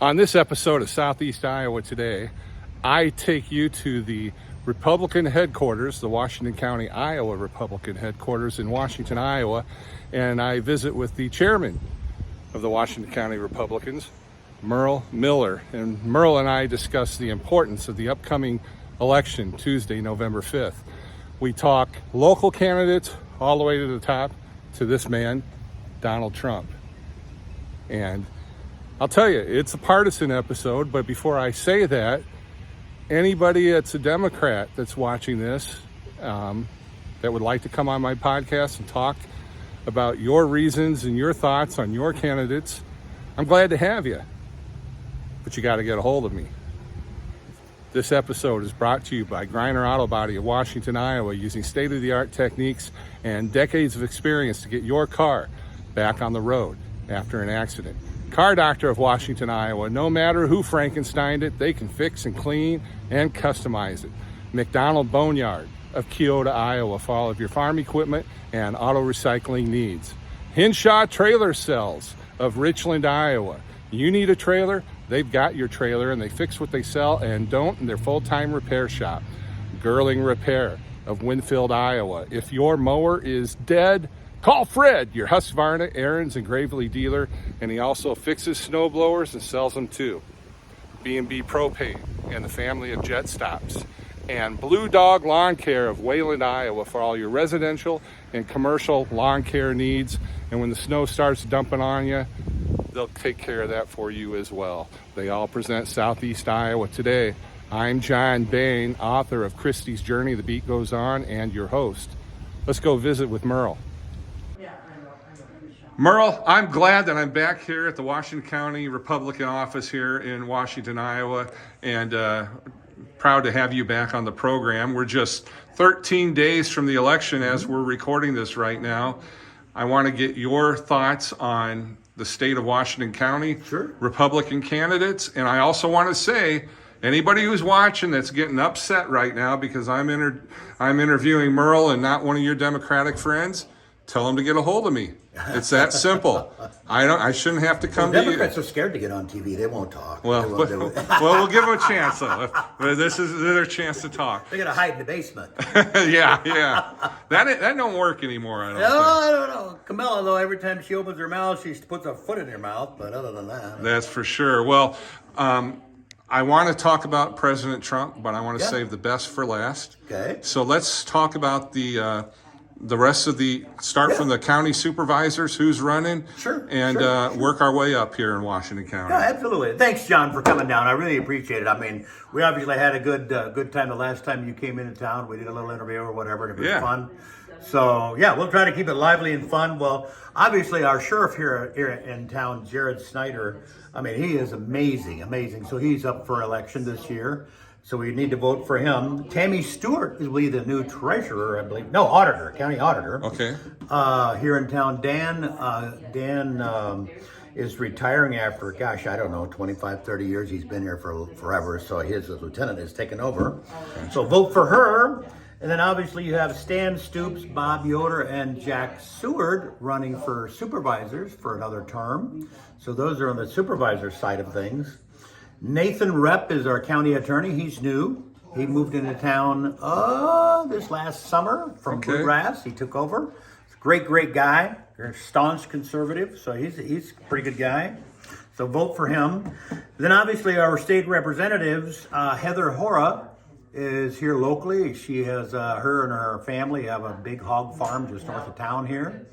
On this episode of Southeast Iowa Today, I take you to the Republican headquarters, the Washington County, Iowa Republican headquarters in Washington, Iowa, and I visit with the chairman of the Washington County Republicans, Merle Miller. And Merle and I discuss the importance of the upcoming election, Tuesday, November 5th. We talk local candidates all the way to the top to this man, Donald Trump. And I'll tell you, it's a partisan episode, but before I say that, anybody that's a Democrat that's watching this that would like to come on my podcast and talk about your reasons and your thoughts on your candidates, I'm glad to have you. But you got to get a hold of me. This episode is brought to you by Griner Auto Body of Washington, Iowa, using state-of-the-art techniques and decades of experience to get your car back on the road after an accident. Car Doctor of Washington, Iowa, no matter who Frankensteined it, they can fix and clean and customize it. McDonald Boneyard of Keota, Iowa, for all of your farm equipment and auto recycling needs. Hinshaw Trailer Cells of Richland, Iowa. You need a trailer, they've got your trailer, and they fix what they sell and don't in their full-time repair shop. Girling Repair of Winfield, Iowa. If your mower is dead, call Fred, your Husqvarna, Aaron's, and Gravely dealer, and he also fixes snow blowers and sells them too. B&B Propane and the family of Jet Stops. And Blue Dog Lawn Care of Wayland, Iowa, for all your residential and commercial lawn care needs. And when the snow starts dumping on you, they'll take care of that for you as well. They all present Southeast Iowa Today. I'm John Bain, author of Christie's Journey, The Beat Goes On, and your host. Let's go visit with Merle. Merle, I'm glad that I'm back here at the Washington County Republican office here in Washington, Iowa, and proud to have you back on the program. We're just 13 days from the election as we're recording this right now. I want to get your thoughts on the state of Washington County, Republican candidates, and I also want to say, anybody who's watching that's getting upset right now because I'm interviewing Merle and not one of your Democratic friends, tell them to get a hold of me. It's that simple. I shouldn't have to come to you. Democrats are scared to get on TV. They won't talk. Well, we'll give them a chance though. This is their chance to talk. They're gonna hide in the basement. yeah. That don't work anymore. I don't know. Camilla, though, every time she opens her mouth, she puts a foot in her mouth. But other than that, that's for sure. Well, I want to talk about President Trump, but I want to save the best for last. Okay. So let's talk about the rest of from the county supervisors, who's running, work our way up here in Washington County. Yeah, absolutely. Thanks, John, for coming down. I really appreciate it. I mean, we obviously had a good time the last time you came into town. We did a little interview or whatever, and it was fun. So, we'll try to keep it lively and fun. Well, obviously, our sheriff here in town, Jared Snyder, I mean, he is amazing. So he's up for election this year. So we need to vote for him. Tammy Stewart will be the new treasurer, I believe. No, auditor, county auditor. Okay. Here in town. Dan is retiring after, 25, 30 years. He's been here for forever. So his lieutenant is taking over. So vote for her. And then obviously you have Stan Stoops, Bob Yoder, and Jack Seward running for supervisors for another term. So those are on the supervisor side of things. Nathan Repp is our county attorney. He's new. He moved into town this last summer from Bluegrass. He took over. He's a great guy. Very staunch conservative, so he's a pretty good guy. So vote for him. Then obviously our state representatives, Heather Hora is here locally. She has her and her family have a big hog farm just north of town here.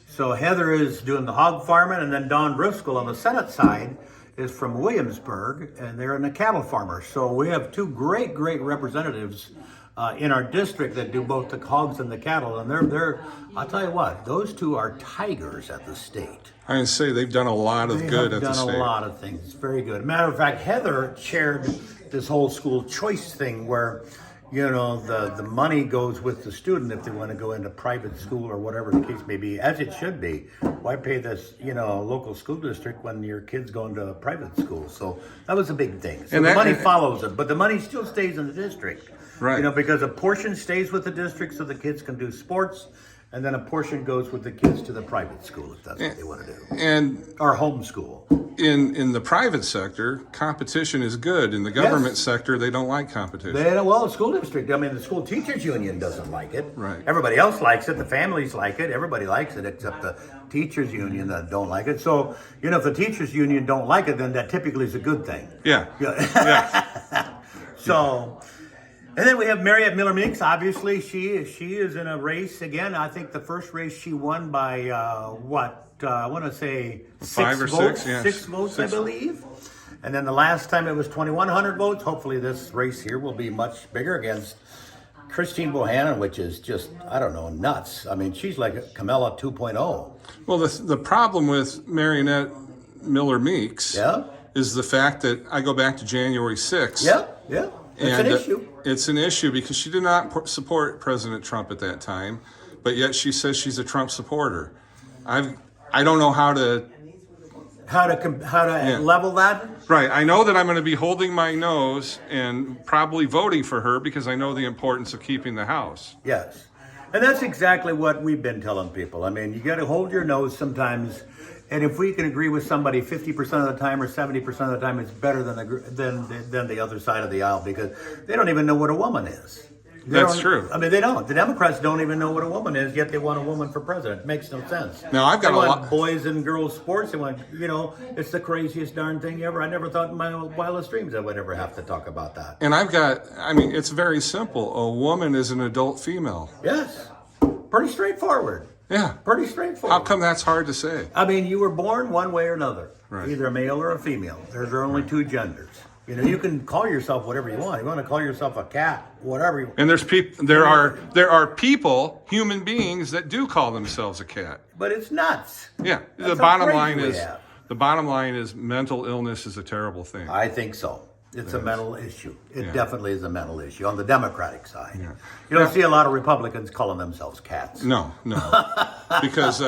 So Heather is doing the hog farming, and then Don Driscoll on the Senate side is from Williamsburg, and they're in a cattle farmer. So we have two great representatives in our district that do both the hogs and the cattle, and they're I'll tell you what, those two are tigers at the state. I can say they've done a lot of good at the state. They've done a lot of things. It's very good. Matter of fact, Heather chaired this whole school choice thing where, the money goes with the student if they want to go into private school or whatever the case may be, as it should be. Why pay this, local school district when your kid's going to a private school? So that was a big thing. So the money follows it, but the money still stays in the district. Right. Because a portion stays with the district so the kids can do sports, and then a portion goes with the kids to the private school if that's what they want to do, And or homeschool. in the private sector, competition is good. In the government sector, they don't like competition. The school district, I mean, the school teachers union doesn't like it. Right. Everybody else likes it. The families like it. Everybody likes it except the teachers union that don't like it. So, if the teachers union don't like it, then that typically is a good thing. Yeah. Yeah. So, and then we have Mariette Miller Meeks. Obviously, she is in a race again. I think the first race she won by I want to say 5 or 6, yeah. 6 votes, I believe. And then the last time it was 2,100 votes. Hopefully, this race here will be much bigger against Christine Bohannon, which is just, I don't know, nuts. I mean, she's like a Camilla 2.0. Well, the problem with Mariette Miller Meeks is the fact that I go back to January 6th. Yeah. It's an issue. It's an issue because she did not support President Trump at that time, but yet she says she's a Trump supporter. I don't know how to level that. Right. I know that I'm going to be holding my nose and probably voting for her because I know the importance of keeping the House. Yes. And that's exactly what we've been telling people. I mean, you got to hold your nose sometimes. And if we can agree with somebody 50% of the time or 70% of the time, it's better than the other side of the aisle because they don't even know what a woman is. That's true. I mean, they don't. The Democrats don't even know what a woman is, yet they want a woman for president. It makes no sense. Now, I've got they want boys and girls sports. They want, it's the craziest darn thing ever. I never thought in my wildest dreams I would ever have to talk about that. And it's very simple. A woman is an adult female. Yes. Pretty straightforward. Yeah. Pretty straightforward. How come that's hard to say? I mean, you were born one way or another. Right. Either a male or a female. There are only two genders. You can call yourself whatever you want. You want to call yourself a cat, whatever you want. And there are people, human beings that do call themselves a cat. But it's nuts. Yeah. That's The bottom line is mental illness is a terrible thing. I think so. It's a mental issue. It definitely is a mental issue on the Democratic side. Yeah. You don't see a lot of Republicans calling themselves cats. No. Because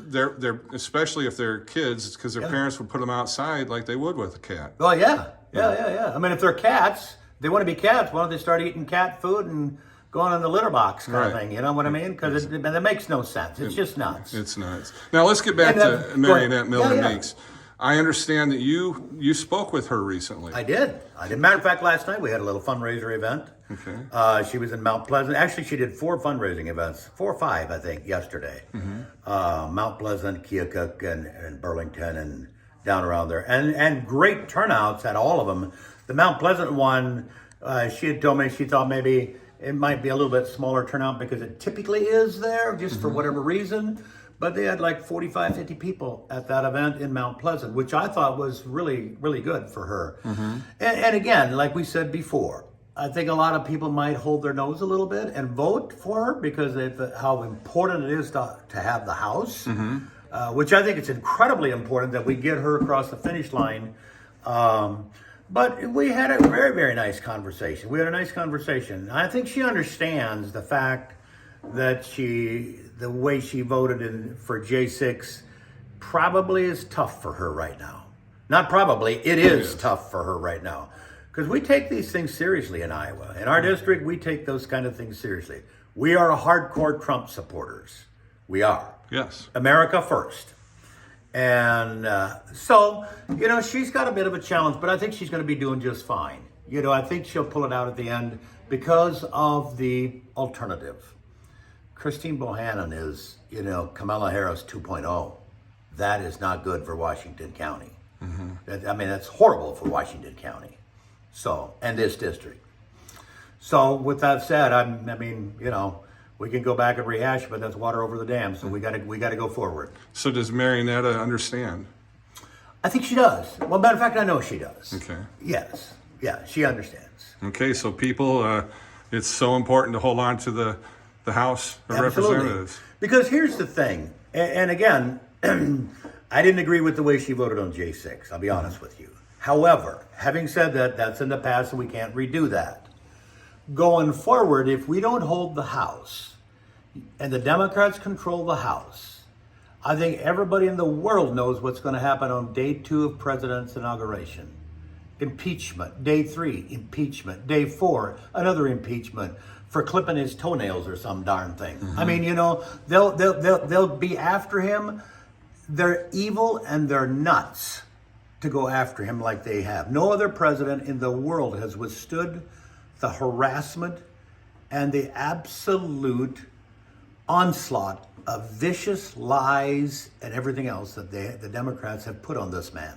they're especially if they're kids, it's because their parents would put them outside like they would with a cat. Oh, yeah. I mean, if they're cats, they want to be cats. Why don't they start eating cat food and going in the litter box kind of thing? You know what I mean? Because it makes no sense. It's just nuts. It's nuts. Now, let's get back to Mariette Miller Meeks. I understand that you spoke with her recently. I did. Matter of fact, last night we had a little fundraiser event. Okay. She was in Mount Pleasant. Actually, she did 4 fundraising events, 4 or 5, I think, yesterday. Mount Pleasant, Keokuk, and Burlington, and down around there. And great turnouts at all of them. The Mount Pleasant one, she had told me she thought maybe it might be a little bit smaller turnout because it typically is there, just for whatever reason. But they had like 45, 50 people at that event in Mount Pleasant, which I thought was really, really good for her. And again, like we said before, I think a lot of people might hold their nose a little bit and vote for her because of how important it is to have the House, which I think it's incredibly important that we get her across the finish line. But we had a very, very nice conversation. I think she understands the fact that the way she voted for J6 probably is tough for her right now. Not probably, it is tough for her right now. Because we take these things seriously in Iowa. In our district, we take those kind of things seriously. We are hardcore Trump supporters. We are. Yes. America first. And so, she's got a bit of a challenge, but I think she's going to be doing just fine. I think she'll pull it out at the end because of the alternative. Christine Bohannon is, Kamala Harris 2.0. That is not good for Washington County. That's horrible for Washington County. So, and this district. So, with that said, we can go back and rehash, but that's water over the dam. So we got to go forward. So does Mariette understand? I think she does. Well, matter of fact, I know she does. Okay. Yes. Yeah, she understands. Okay, so people, it's so important to hold on to the House of Representatives. Because here's the thing, and again, I didn't agree with the way she voted on J6, I'll be honest with you. However, having said that, that's in the past and we can't redo that. Going forward, if we don't hold the House and the Democrats control the House, I think everybody in the world knows what's going to happen on day 2 of President's inauguration. impeachment. Day 3, impeachment. Day 4, another impeachment for clipping his toenails or some darn thing. I mean, you know, they'll be after him. They're evil and they're nuts to go after him like they have. No other president in the world has withstood the harassment and the absolute onslaught of vicious lies and everything else that the Democrats have put on this man.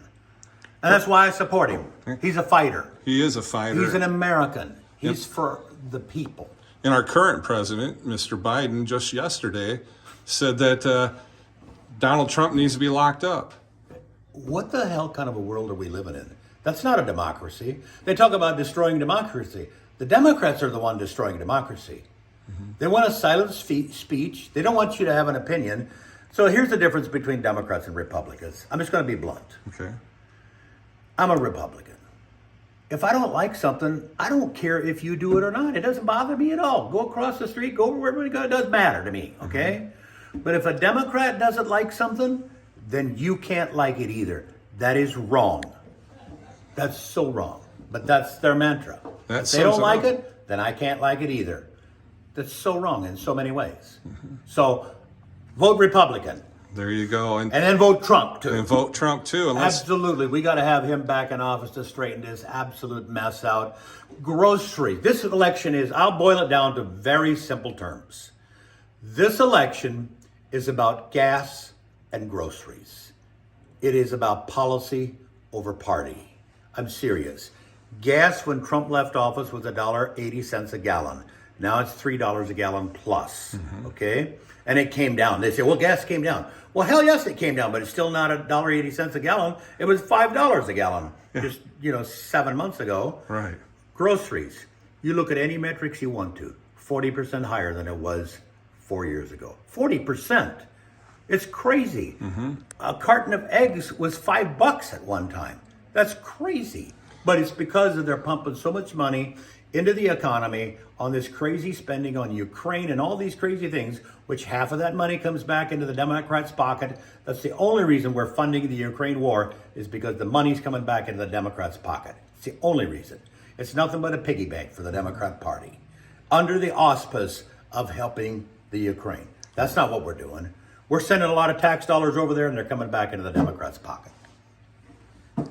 And that's why I support him. He's a fighter. He is a fighter. He's an American. He's for the people. And our current president, Mr. Biden, just yesterday said that Donald Trump needs to be locked up. What the hell kind of a world are we living in? That's not a democracy. They talk about destroying democracy. The Democrats are the one destroying democracy. They want to silence speech. They don't want you to have an opinion. So here's the difference between Democrats and Republicans. I'm just going to be blunt. Okay. I'm a Republican. If I don't like something, I don't care if you do it or not. It doesn't bother me at all. Go across the street, go wherever we go. It doesn't matter to me, okay? But if a Democrat doesn't like something, then you can't like it either. That is wrong. That's so wrong. But that's their mantra. If they don't like it, then I can't like it either. That's so wrong in so many ways. So vote Republican. There you go. And then vote Trump, too. And vote Trump, too. Absolutely. We got to have him back in office to straighten this absolute mess out. Grocery. This election is, I'll boil it down to very simple terms. This election is about gas and groceries. It is about policy over party. I'm serious. Gas, when Trump left office, was $1.80 a gallon. Now it's $3 a gallon plus, okay? And it came down. They say, well, gas came down. Well, hell yes, it came down, but it's still not $1.80 a gallon. It was $5 a gallon just, 7 months ago. Right. Groceries. You look at any metrics you want to, 40% higher than it was 4 years ago. 40%. It's crazy. A carton of eggs was $5 at one time. That's crazy. But it's because they're pumping so much money into the economy on this crazy spending on Ukraine and all these crazy things, which half of that money comes back into the Democrats' pocket. That's the only reason we're funding the Ukraine war, is because the money's coming back into the Democrats' pocket. It's the only reason. It's nothing but a piggy bank for the Democrat Party, under the auspice of helping the Ukraine. That's not what we're doing. We're sending a lot of tax dollars over there, and they're coming back into the Democrats' pocket.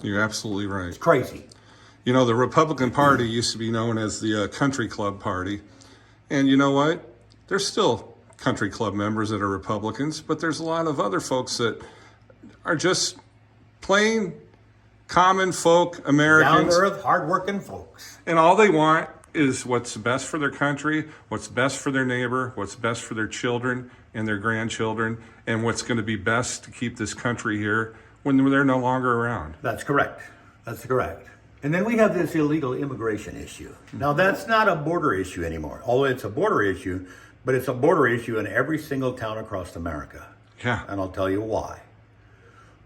You're absolutely right. It's crazy. You know, the Republican Party used to be known as the Country Club Party. And you know what? There's still country club members that are Republicans, but there's a lot of other folks that are just plain common folk Americans. Down-to-earth, hard-working folks. And all they want is what's best for their country, what's best for their neighbor, what's best for their children and their grandchildren, and what's going to be best to keep this country here when they're no longer around. That's correct. That's correct. And then we have this illegal immigration issue. Now, that's not a border issue anymore, although it's a border issue, but it's a border issue in every single town across America. Yeah. And I'll tell you why.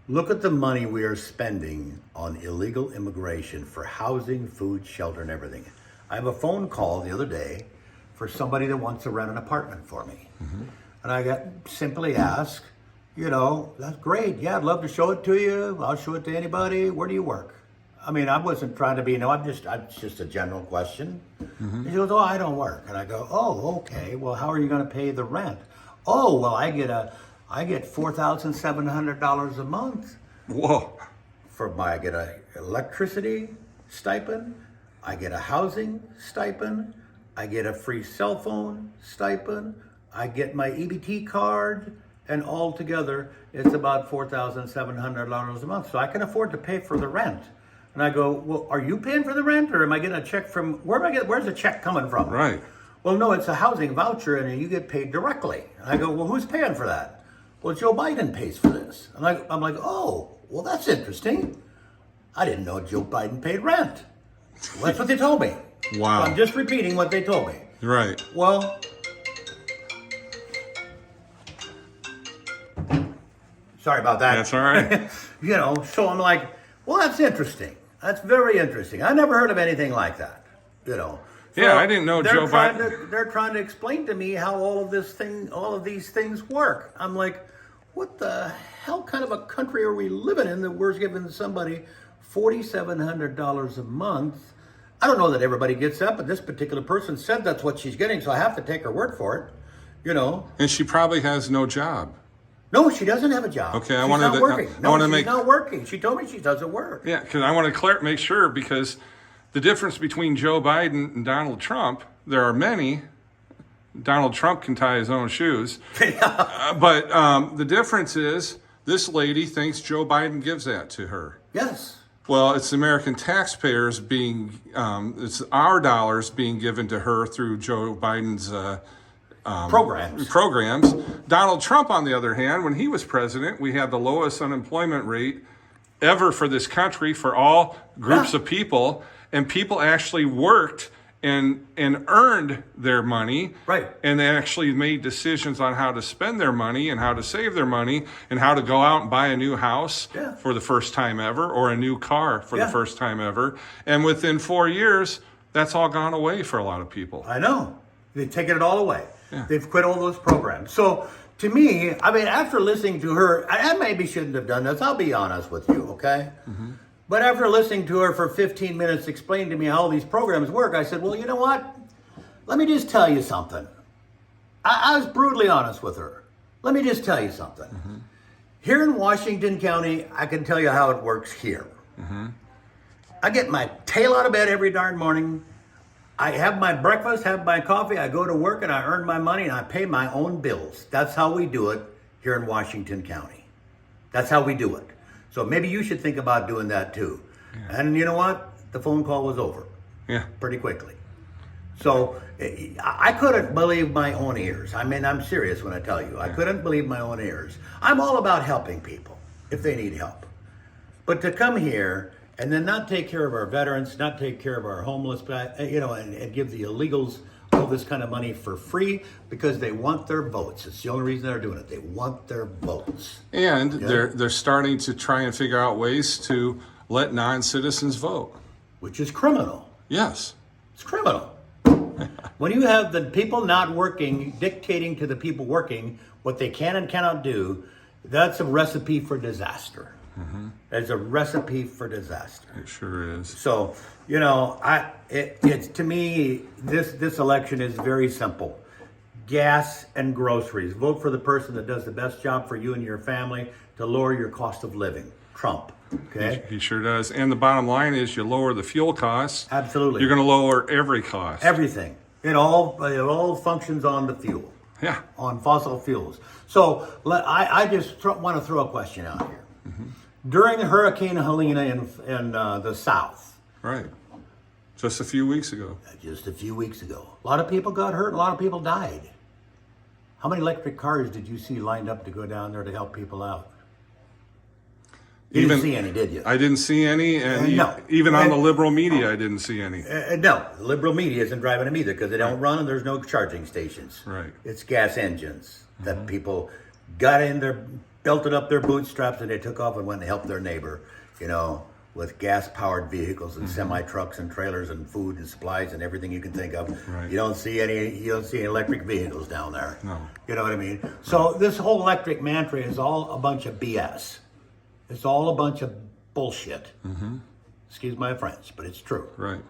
Look at the money we are spending on illegal immigration for housing, food, shelter, and everything. I have a phone call the other day for somebody that wants to rent an apartment for me. And I got simply asked, that's great. Yeah, I'd love to show it to you. I'll show it to anybody. Where do you work? I mean, I wasn't trying to be, it's just a general question. He goes, I don't work. And I go, okay. Well, how are you going to pay the rent? Well, I get $4,700 a month. Whoa. I get a electricity stipend. I get a housing stipend. I get a free cell phone stipend. I get my EBT card. And altogether, it's about $4,700 a month. So I can afford to pay for the rent. And I go, well, are you paying for the rent, or am I getting a check from, where's the check coming from? Right. Well, no, it's a housing voucher, and you get paid directly. And I go, well, who's paying for that? Well, Joe Biden pays for this. And I'm like, well, that's interesting. I didn't know Joe Biden paid rent. Well, that's what they told me. Wow. I'm just repeating what they told me. Right. Well, sorry about that. That's all right. So I'm like, well, that's interesting. That's very interesting. I never heard of anything like that. So yeah, I didn't know Joe Biden. They're trying to explain to me how all of these things work. I'm like, what the hell kind of a country are we living in that we're giving somebody $4,700 a month. I don't know that everybody gets that, but this particular person said that's what she's getting, so I have to take her word for it. You know. And she probably has no job. No, she doesn't have a job. Okay, she's not working. She's not working. She told me she doesn't work. Yeah, because I want to make sure, because the difference between Joe Biden and Donald Trump, there are many. Donald Trump can tie his own shoes. But the difference is this lady thinks Joe Biden gives that to her. Yes. Well, it's American taxpayers it's our dollars being given to her through Joe Biden's programs. Donald Trump, on the other hand, when he was president, we had the lowest unemployment rate ever for this country for all groups of people, and people actually worked and earned their money, right? And they actually made decisions on how to spend their money and how to save their money and how to go out and buy a new house for the first time ever, or a new car for the first time ever. And within 4 years, that's all gone away for a lot of people. I know. They've taken it all away. Yeah. They've quit all those programs. So to me, I mean, after listening to her, I maybe shouldn't have done this. I'll be honest with you, okay? Mm-hmm. But after listening to her for 15 minutes explain to me how all these programs work, I said, well, you know what? Let me just tell you something. I was brutally honest with her. Let me just tell you something. Mm-hmm. Here in Washington County, I can tell you how it works here. Mm-hmm. I get my tail out of bed every darn morning. I have my breakfast, have my coffee, I go to work, and I earn my money, and I pay my own bills. That's how we do it here in Washington County. That's how we do it. So maybe you should think about doing that too. Yeah. And you know what? The phone call was over. Yeah. Pretty quickly. So I couldn't believe my own ears. I mean, I'm serious when I tell you. I couldn't believe my own ears. I'm all about helping people if they need help. But to come here and then not take care of our veterans, not take care of our homeless, and give the illegals all this kind of money for free because they want their votes. It's the only reason they're doing it. They want their votes. And they're starting to try and figure out ways to let non-citizens vote. Which is criminal. Yes. It's criminal. When you have the people not working, dictating to the people working what they can and cannot do, that's a recipe for disaster. Mm-hmm. It's a recipe for disaster. It sure is. So, it's to me, this election is very simple. Gas and groceries. Vote for the person that does the best job for you and your family to lower your cost of living. Trump. Okay. He sure does. And the bottom line is, you lower the fuel costs. Absolutely. You're going to lower every cost. Everything. It all functions on the fuel. Yeah. On fossil fuels. So I just want to throw a question out here. Mm-hmm. During Hurricane Helene in the South. Right. Just a few weeks ago. A lot of people got hurt. A lot of people died. How many electric cars did you see lined up to go down there to help people out? You didn't see any, did you? I didn't see any, and no. Even on the liberal media, I didn't see any. No, the liberal media isn't driving them either because they don't run and there's no charging stations. Right. It's gas engines that people got in there, belted up their bootstraps, and they took off and went and helped their neighbor, with gas-powered vehicles and semi-trucks and trailers and food and supplies and everything you can think of. Right. You don't see any electric vehicles down there. No. You know what I mean? So this whole electric mantra is all a bunch of BS. It's all a bunch of bullshit. Mm-hmm. Excuse my French, but it's true. Right.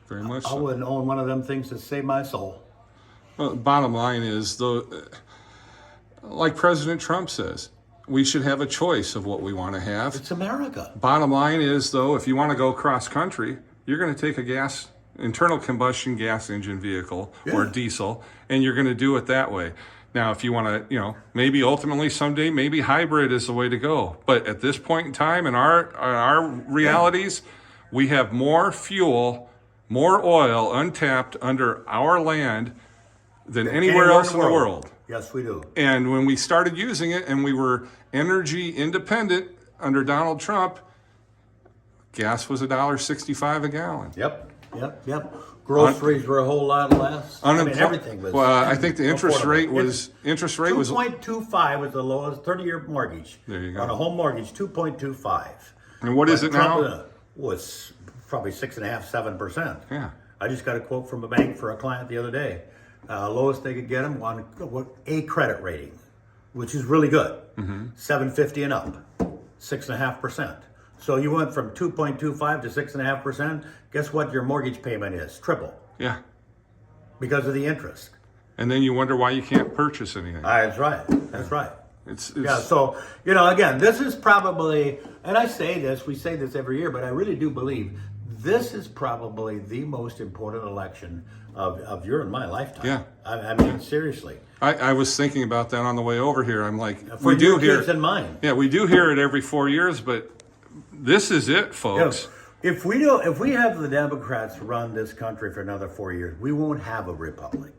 Very much I wouldn't own one of them things to save my soul. Well, bottom line is, though, like President Trump says, we should have a choice of what we want to have. It's America. Bottom line is, though, if you want to go cross country, you're going to take a internal combustion gas engine vehicle or diesel, and you're going to do it that way. Now, if you want to, maybe ultimately someday, maybe hybrid is the way to go. But at this point in time, in our realities, we have more fuel, more oil untapped under our land than anywhere else in the world. Yes, we do. And when we started using it and we were energy independent under Donald Trump, gas was $1.65 a gallon. Yep. Groceries were a whole lot less. Everything was. Well, I think the interest rate was 2.25 was the lowest 30-year mortgage. There you go. On a home mortgage, 2.25. And what is it now? Was probably 6.5–7%. Yeah. I just got a quote from a bank for a client the other day. Lowest they could get them on a credit rating, which is really good. 750 and up, 6.5%. So you went from 2.25 to 6.5%. Guess what your mortgage payment is? Triple. Yeah. Because of the interest. And then you wonder why you can't purchase anything. That's right. That's right. It's Yeah, so, again, this is probably, and I say this, we say this every year, but I really do believe this is probably the most important election of your and my lifetime. Yeah. I mean, seriously. I was thinking about that on the way over here. I'm like, For your kids and mine. Yeah, we do hear it every 4 years, but this is it, folks. If we have the Democrats run this country for another 4 years, we won't have a republic.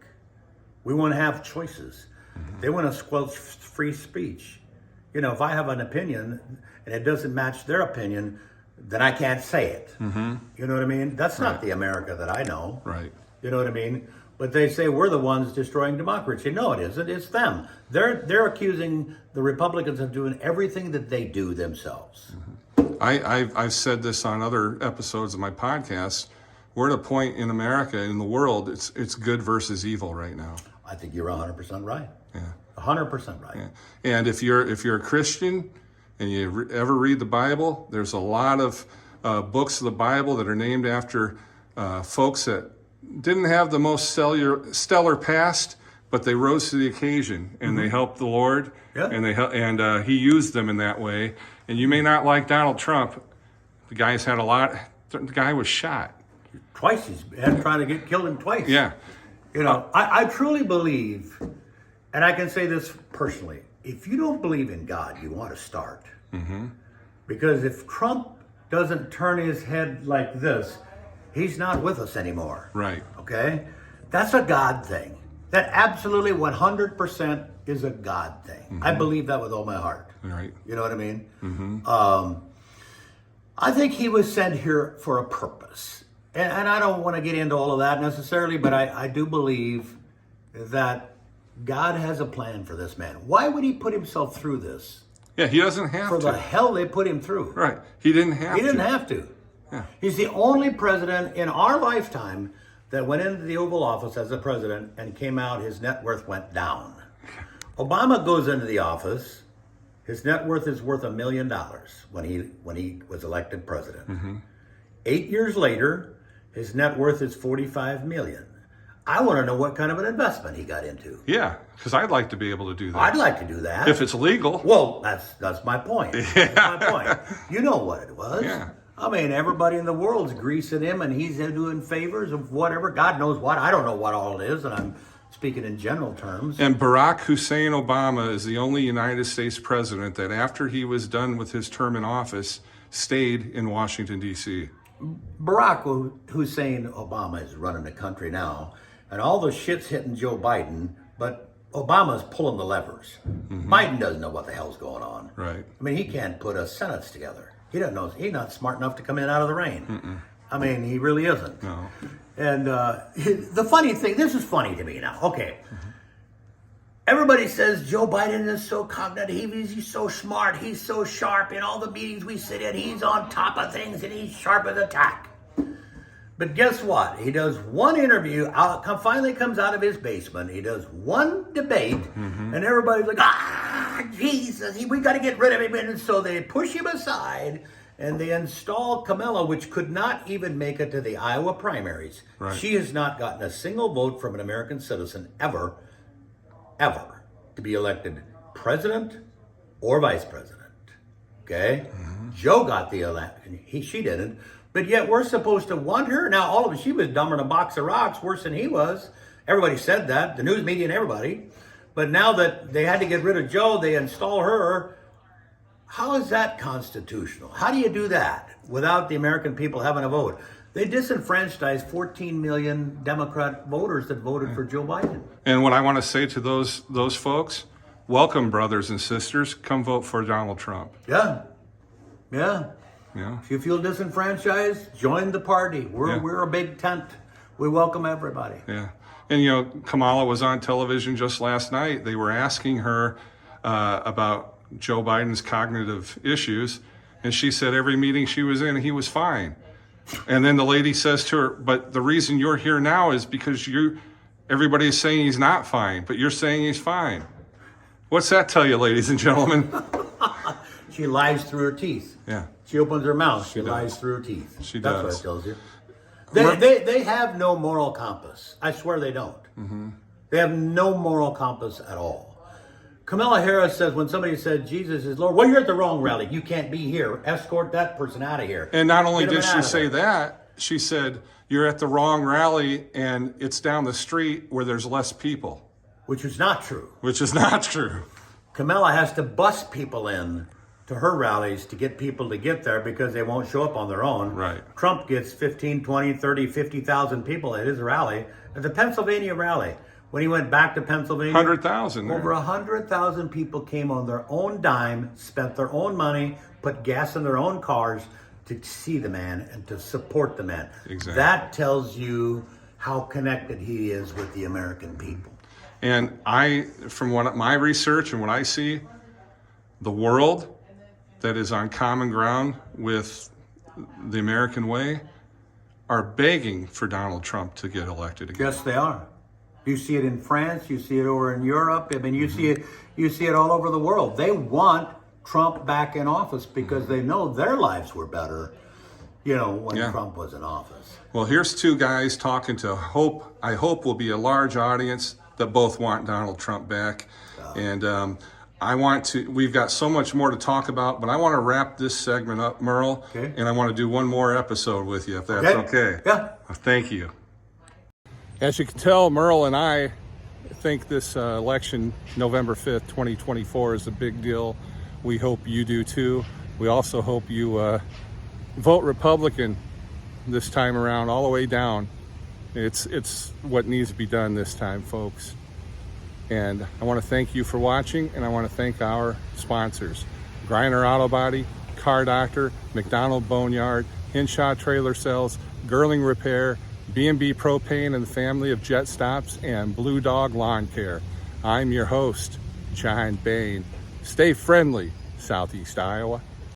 We won't have choices. They want to squelch free speech. If I have an opinion and it doesn't match their opinion, then I can't say it. Mm-hmm. You know what I mean? That's not the America that I know. Right. You know what I mean? But they say we're the ones destroying democracy. No, it isn't. It's them. They're accusing the Republicans of doing everything that they do themselves. Mm-hmm. I've said this on other episodes of my podcast. We're at a point in America, in the world, it's good versus evil right now. I think you're 100% right. Yeah. 100% right. Yeah. And if you're a Christian and you ever read the Bible, there's a lot of books of the Bible that are named after folks that didn't have the most stellar past, but they rose to the occasion and they helped the Lord. Yeah. And He used them in that way. And you may not like Donald Trump. The guy's had a lot. The guy was shot twice. He's been trying to get killed him twice. Yeah. I truly believe, and I can say this personally, if you don't believe in God, you want to start. Mm-hmm. Because if Trump doesn't turn his head like this, he's not with us anymore. Right. Okay? That's a God thing. That absolutely 100% is a God thing. Mm-hmm. I believe that with all my heart. Right. You know what I mean? Mm-hmm. I think he was sent here for a purpose. And I don't want to get into all of that necessarily, but I do believe that God has a plan for this man. Why would he put himself through this? Yeah, he doesn't have for to. For the hell they put him through. Right. He didn't have to. He didn't have to. Yeah. He's the only president in our lifetime that went into the Oval Office as a president and came out, his net worth went down. Obama goes into the office, his net worth is worth $1 million when he was elected president. Mm-hmm. 8 years later, his net worth is $45 million. I want to know what kind of an investment he got into. Yeah, because I'd like to be able to do that. I'd like to do that. If it's legal. Well, that's my point. Yeah. That's my point. You know what it was. Yeah. I mean, everybody in the world's greasing him, and he's doing favors of whatever. God knows what. I don't know what all it is, and I'm speaking in general terms. And Barack Hussein Obama is the only United States president that, after he was done with his term in office, stayed in Washington, D.C. Barack Hussein Obama is running the country now, and all the shit's hitting Joe Biden, but Obama's pulling the levers. Mm-hmm. Biden doesn't know what the hell's going on. Right. I mean, he can't put a sentence together. He doesn't know. He's not smart enough to come in out of the rain. Mm-mm. I mean, he really isn't. No. And the funny thing, this is funny to me now. Okay. Mm-hmm. Everybody says Joe Biden is so cognitive. He's so smart. He's so sharp. In all the meetings we sit in, he's on top of things and he's sharp as a tack. But guess what? He does one interview, finally comes out of his basement. He does one debate, mm-hmm. and everybody's like, Jesus, we got to get rid of him. And so they push him aside, and they install Kamala, which could not even make it to the Iowa primaries. Right. She has not gotten a single vote from an American citizen ever, to be elected president or vice president. Okay? Mm-hmm. Joe got the election. She didn't. But yet we're supposed to want her. Now, she was dumber than a box of rocks, worse than he was. Everybody said that, the news media and everybody. But now that they had to get rid of Joe, they install her. How is that constitutional? How do you do that without the American people having a vote? They disenfranchised 14 million Democrat voters that voted for Joe Biden. And what I want to say to those folks, welcome, brothers and sisters. Come vote for Donald Trump. Yeah. Yeah. Yeah. If you feel disenfranchised, join the party. We're a big tent. We welcome everybody. Yeah. And, Kamala was on television just last night. They were asking her about Joe Biden's cognitive issues. And she said every meeting she was in, he was fine. And then the lady says to her, but the reason you're here now is because everybody's saying he's not fine, but you're saying he's fine. What's that tell you, ladies and gentlemen? She lies through her teeth. Yeah. She opens her mouth. She lies through her teeth. She That's does. what it tells you. They have no moral compass. I swear they don't. They have no moral compass at all. Kamala Harris says when somebody said Jesus is Lord, well, you're at the wrong rally. You can't be here. Escort that person out of here. And not only Get 'em did out she of say there. that, she said, you're at the wrong rally and it's down the street where there's less people, Which is not true. which is not true. Kamala has to bus people in to her rallies to get people to get there because they won't show up on their own. Right. Trump gets 15, 20, 30, 50,000 people at his rally, at the Pennsylvania rally. When he went back to Pennsylvania, 100,000 there. over 100,000 people came on their own dime, spent their own money, put gas in their own cars to see the man and to support the man. Exactly. That tells you how connected he is with the American people. And from what my research and what I see, the world that is on common ground with the American way are begging for Donald Trump to get elected again. Yes, they are. You see it in France. You see it over in Europe. I mean, you see it all over the world. They want Trump back in office because they know their lives were better, when Trump was in office. Well, here's two guys talking to I hope will be a large audience that both want Donald Trump back. And we've got so much more to talk about, but I want to wrap this segment up, Merle. Okay. And I want to do one more episode with you, if that's okay. Yeah. Thank you. As you can tell, Merle and I think this election, November 5th, 2024, is a big deal. We hope you do too. We also hope you vote Republican this time around, all the way down. It's what needs to be done this time, folks. And I want to thank you for watching, and I want to thank our sponsors: Griner Auto Body, Car Doctor, McDonald Boneyard, Hinshaw Trailer Sales, Girling Repair, B&B Propane and the family of Jet Stops, and Blue Dog Lawn Care. I'm your host, John Bain. Stay friendly, Southeast Iowa.